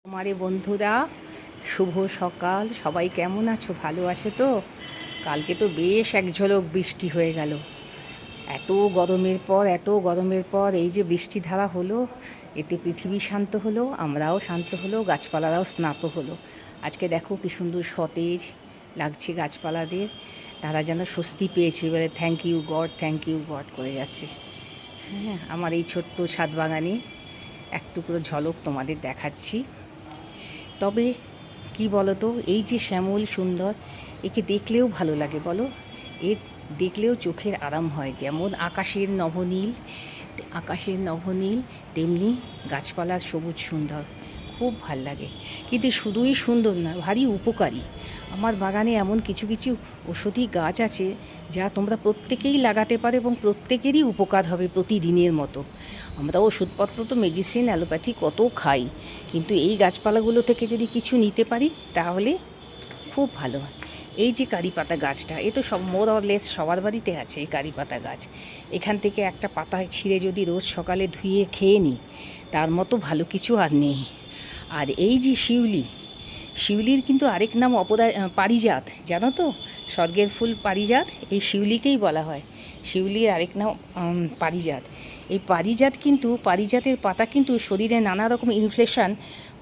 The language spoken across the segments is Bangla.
আমারে বন্ধুরা, শুভ সকাল। সবাই কেমন আছো? ভালো আছো তো? কালকে তো বেশ এক ঝলক বৃষ্টি হয়ে গেল। এত গরমের পর এই যে বৃষ্টি ধারা হলো, এতে পৃথিবী শান্ত হলো, আমরাও শান্ত হলো, গাছপালারাও স্নাত হলো। আজকে দেখো কি সুন্দর সতেজ লাগছে গাছপালাদের। তারা যেন স্বস্তি পেয়েছে, বলে থ্যাংক ইউ গড করে যাচ্ছে। হ্যাঁ, আমার এই ছোট্ট ছাদ বাগানে এক টুকরো ঝলক তোমাদের দেখাচ্ছি। তবে কি বলো তো, এই যে শ্যামল সুন্দর, একে দেখলেও ভালো লাগে বলো। এর দেখলেও চোখের আরাম হয়। যেমন আকাশের নভনীল তেমনি গাছপালার সবুজ সুন্দর, খুব ভাল লাগে। কিন্তু শুধুই সুন্দর না, ভারী উপকারী। আমার বাগানে এমন কিছু কিছু ওষুধি গাছ আছে যা তোমরা প্রত্যেকেই লাগাতে পারো এবং প্রত্যেকেরই উপকার হবে প্রতিদিনের মতো। আমরা ওষুধপত্র তো মেডিসিন অ্যালোপ্যাথি কত খাই, কিন্তু এই গাছপালাগুলো থেকে যদি কিছু নিতে পারি তাহলে খুব ভালো হয়। এই যে কারি পাতা গাছটা, এ তো সব মোর অর লেস সবার বাড়িতে আছে এই কারি পাতা গাছ। এখান থেকে একটা পাতা ছিঁড়ে যদি রোজ সকালে ধুয়ে খেয়ে নিই, তার মতো ভালো কিছু আর নেই। আর এই যে শিউলির কিন্তু আরেক নাম পারিজাত, জানো তো? স্বর্গের ফুল পারিজাত, এই শিউলিকেই বলা হয়। শিউলির আরেক নাম পারিজাত। এই পারিজাতের পাতা কিন্তু শরীরে নানা রকম ইনফ্লেশন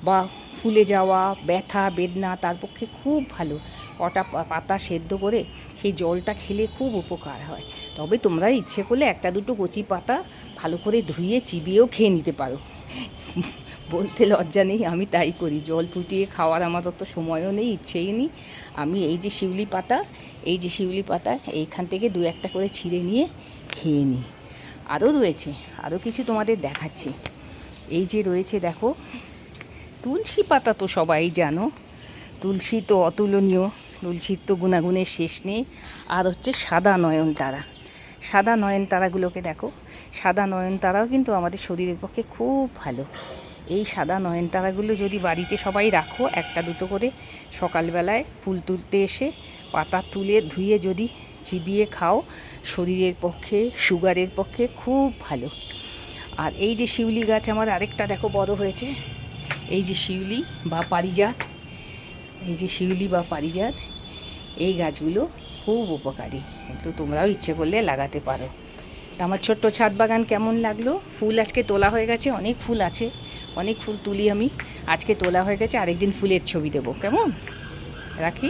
বা ফুলে যাওয়া, ব্যথা বেদনা, তার পক্ষে খুব ভালো। কটা পাতা সেদ্ধ করে সেই জলটা খেলে খুব উপকার হয়। তবে তোমরা ইচ্ছে করলে একটা দুটো কচি পাতা ভালো করে ধুয়ে চিবিয়েও খেয়ে নিতে পারো। বলতে লজ্জা নেই, আমি তাই করি। জল ফুটিয়ে খাওয়ার আমার অত সময়ও নেই, ইচ্ছেই নেই। আমি এই যে শিউলি পাতা এইখান থেকে দু একটা করে ছিঁড়ে নিয়ে খেয়ে নিই। আরও কিছু তোমাদের দেখাচ্ছি। এই যে রয়েছে দেখো, তুলসী পাতা তো সবাই জানো, তুলসী তো অতুলনীয়, তুলসীর তো গুণাগুণের শেষ নেই। আর হচ্ছে সাদা নয়নতারাগুলোকে দেখো, সাদা নয়নতারাও কিন্তু আমাদের শরীরের পক্ষে খুব ভালো। এই সাদা নয়নতারাগুলো যদি বাড়িতে সবাই রাখো, একটা দুটো করে সকালবেলায় ফুল তুলতে এসে পাতা তুলে ধুয়ে যদি চিবিয়ে খাও, শরীরের পক্ষে, সুগারের পক্ষে খুব ভালো। আর এই যে শিউলি গাছ আমার আরেকটা দেখো বড় হয়েছে, এই যে শিউলি বা পারিজাত, এই গাছগুলো খুব উপকারী। তো তোমরাও ইচ্ছে করলে লাগাতে পারো। তা আমার ছোট্ট ছাদ বাগান কেমন লাগলো? ফুল আজকে তোলা হয়ে গেছে, অনেক ফুল আছে, অনেক ফুল তুলি আমি। আজকে তোলা হয়ে গেছে, আরেকদিন ফুলের ছবি দেবো। কেমন? রাখি।